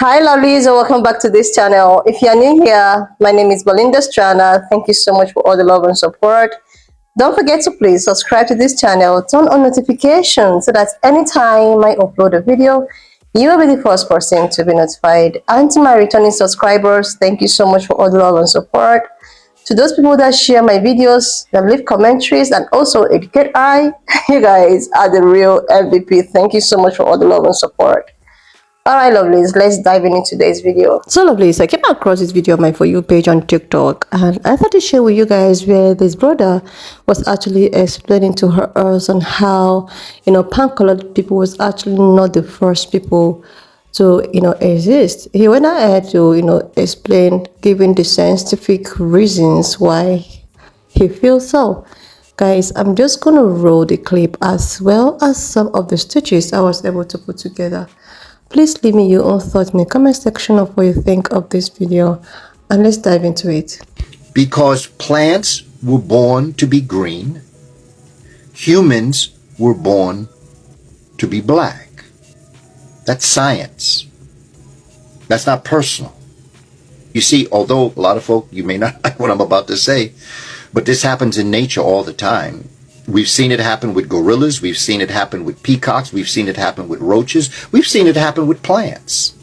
Hi lovelies, and welcome back to this channel. If you are new here, my name is Belinda Strana. Thank you so much for all the love and support. Don't forget to please subscribe to this channel, turn on notifications so that anytime I upload a video, you will be the first person to be notified. And to my returning subscribers, thank you so much for all the love and support. To those people that share my videos, that leave commentaries, and also educate you guys are the real MVP. Thank you so much for all the love and support. Alright lovelies, let's dive into today's video. So lovelies, I came across this video on my For You page on TikTok, and I thought to share with you guys where this brother was actually explaining to us on how, pan-colored people was actually not the first people to, exist. He went ahead to, explain, giving the scientific reasons why he feels so. Guys, I'm just gonna roll the clip as well as some of the stitches I was able to put together. Please leave me your own thoughts in the comment section of what you think of this video, and let's dive into it. Because plants were born to be green, humans were born to be black. That's science. That's not personal. You see, although a lot of folk, you may not like what I'm about to say, but this happens in nature all the time. We've seen it happen with gorillas. We've seen it happen with peacocks. We've seen it happen with roaches. We've seen it happen with plants.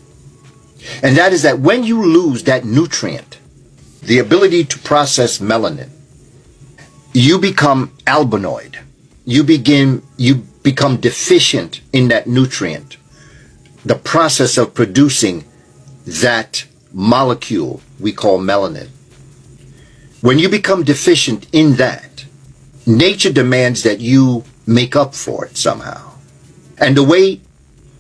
And that is that when you lose that nutrient, the ability to process melanin, you become albinoid. You become deficient in that nutrient. The process of producing that molecule we call melanin. When you become deficient in that, nature demands that you make up for it somehow. And the way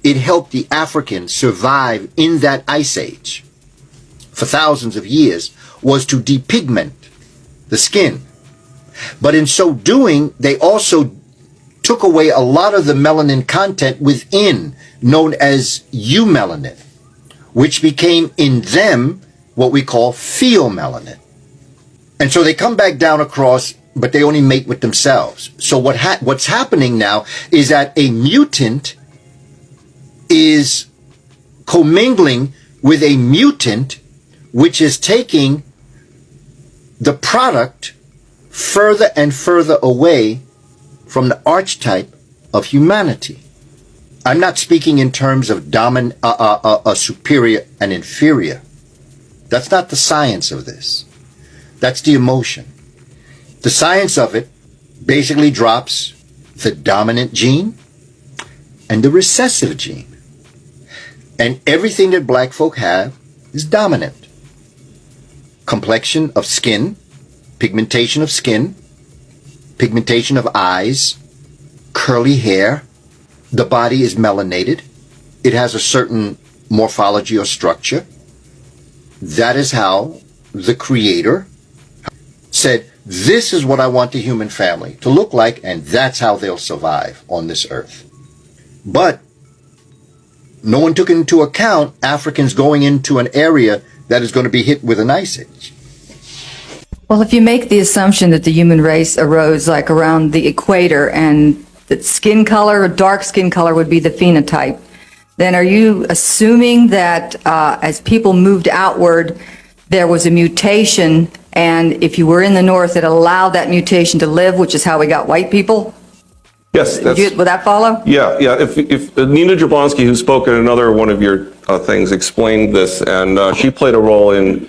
it helped the Africans survive in that ice age for thousands of years was to depigment the skin. But in so doing, they also took away a lot of the melanin content within, known as eumelanin, which became in them what we call pheomelanin. And so they come back down across, but they only mate with themselves. So what's happening now is that a mutant is commingling with a mutant, which is taking the product further and further away from the archetype of humanity. I'm not speaking in terms of superior and inferior. That's not the science of this. That's the emotion. The science of it basically drops the dominant gene and the recessive gene. And everything that black folk have is dominant. Complexion of skin, pigmentation of skin, pigmentation of eyes, curly hair. The body is melanated. It has a certain morphology or structure. That is how the Creator said, this is what I want the human family to look like, and that's how they'll survive on this earth. But no one took into account Africans going into an area that is going to be hit with an ice age. Well, if you make the assumption that the human race arose like around the equator and that skin color, dark skin color would be the phenotype, then are you assuming that as people moved outward, there was a mutation, and if you were in the north, it allowed that mutation to live, which is how we got white people? Yes. Would that follow? Yeah. If Nina Jablonski, who spoke in another one of your things, explained this, and she played a role in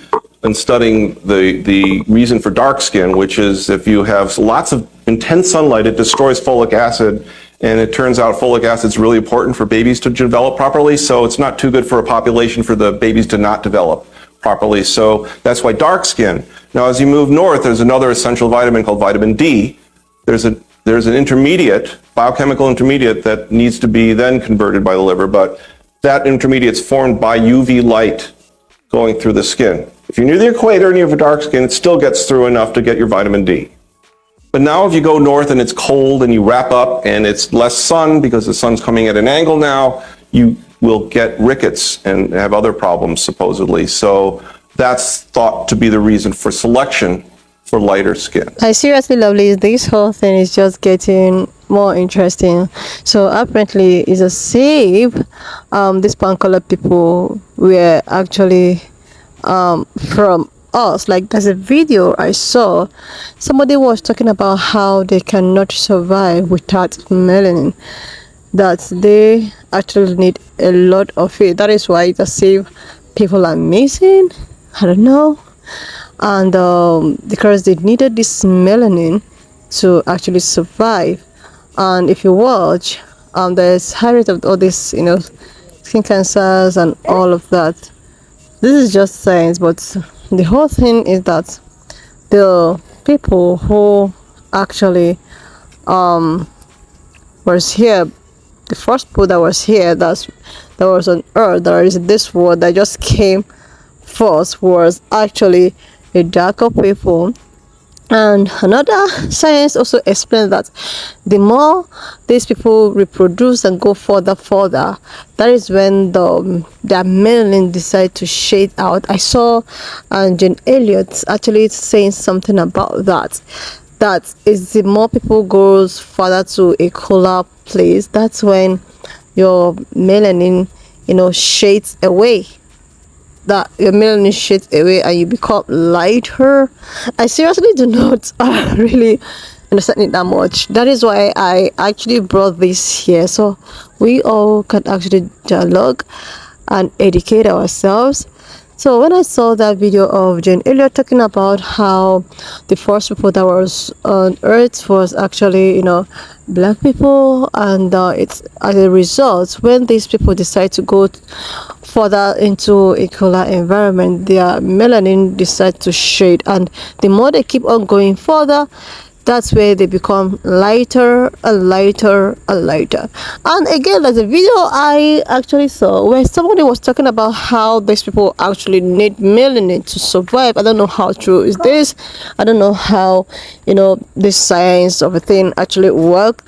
studying the reason for dark skin, which is if you have lots of intense sunlight, it destroys folic acid, and it turns out folic acid is really important for babies to develop properly, so it's not too good for a population for the babies to not develop properly. So that's why dark skin. Now, as you move north, there's another essential vitamin called vitamin D. There's an intermediate, biochemical intermediate, that needs to be then converted by the liver, but that intermediate's formed by UV light going through the skin. If you're near the equator and you have a dark skin, it still gets through enough to get your vitamin D. But now if you go north and it's cold and you wrap up and it's less sun because the sun's coming at an angle now, you will get rickets and have other problems supposedly. So that's thought to be the reason for selection for lighter skin. I seriously, lovely, this whole thing is just getting more interesting. So apparently it's a save these pan-colored people were actually from us. Like, there's a video I saw, somebody was talking about how they cannot survive without melanin, that they actually need a lot of it. That is why it's a save people are missing, I don't know. And because they needed this melanin to actually survive. And if you watch, there's high rate of all this, skin cancers and all of that. This is just science, but the whole thing is that the people who actually was here, the first people that was here, that was on earth, that is this world, that just came first, was actually the darker people. And another science also explains that the more these people reproduce and go further, that is when their melanin decide to shade out. I saw Jane Elliott actually saying something about that. That is, the more people goes further to a cooler place, that's when your melanin, shades away, that your melanin shades away and you become lighter. I seriously do not really understand it that much. That is why I actually brought this here, so we all can actually dialogue and educate ourselves. So when I saw that video of Jane Elliott talking about how the first people that was on earth was actually, black people, and it's as a result, when these people decide to go further into a cooler environment, their melanin decide to shade, and the more they keep on going further, that's where they become lighter and lighter and lighter. And again, there's a video I actually saw where somebody was talking about how these people actually need melanin to survive. I don't know how true is this. I don't know how, this science of a thing actually work,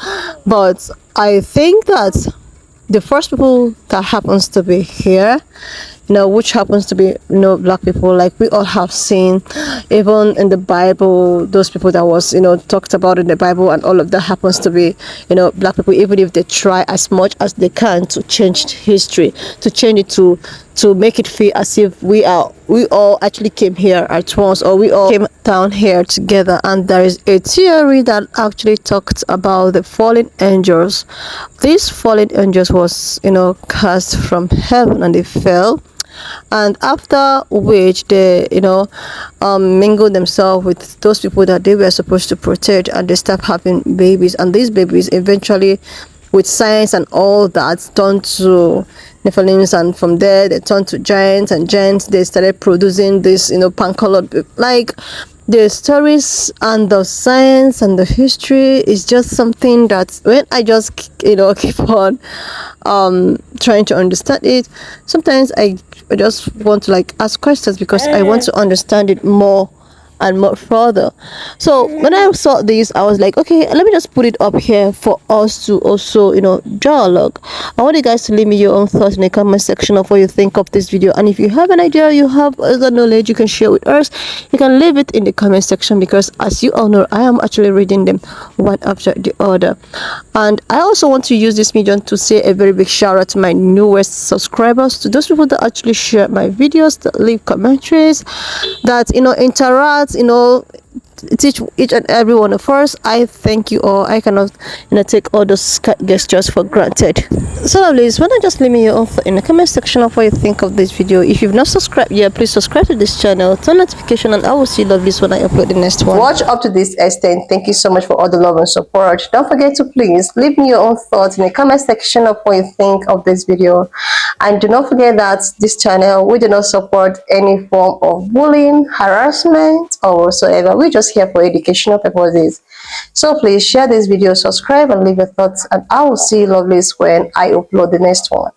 but I think that the first people that happens to be here, which happens to be, black people, like we all have seen, even in the Bible, those people that was, talked about in the Bible, and all of that happens to be, black people, even if they try as much as they can to change history, to change it to make it feel as if we all actually came here at once, or we all came down here together. And there is a theory that actually talked about the fallen angels. These fallen angels was, cast from heaven, and they fell, and after which they mingle themselves with those people that they were supposed to protect, and they start having babies, and these babies eventually, with science and all that, turn to Nephilims, and from there they turn to giants, and giants, they started producing this pan-colored, like, the stories and the science and the history is just something that when I just keep on trying to understand it, sometimes I just want to ask questions, because I want to understand it more and more further. So when I saw this, I was like, okay, let me just put it up here for us to also dialogue. I want you guys to leave me your own thoughts in the comment section of what you think of this video, and if you have an idea, you have other knowledge you can share with us, you can leave it in the comment section, because as you all know, I am actually reading them one after the other. And I also want to use this medium to say a very big shout out to my newest subscribers, to those people that actually share my videos, that leave commentaries, that interact, teach each and every one of us. I thank you all. I cannot take all those gestures for granted. So lovelies, why not just leave me your own thought in the comment section of what you think of this video. If you've not subscribed yet, please subscribe to this channel, turn notification, and I will see you lovelies when I upload the next one. Watch up to this extent. Thank you so much for all the love and support. Don't forget to please leave me your own thoughts in the comment section of what you think of this video. And do not forget that this channel, we do not support any form of bullying, harassment, or whatsoever. We're just here for educational purposes. So please share this video, subscribe, and leave your thoughts, and I will see you lovelies when I upload the next one.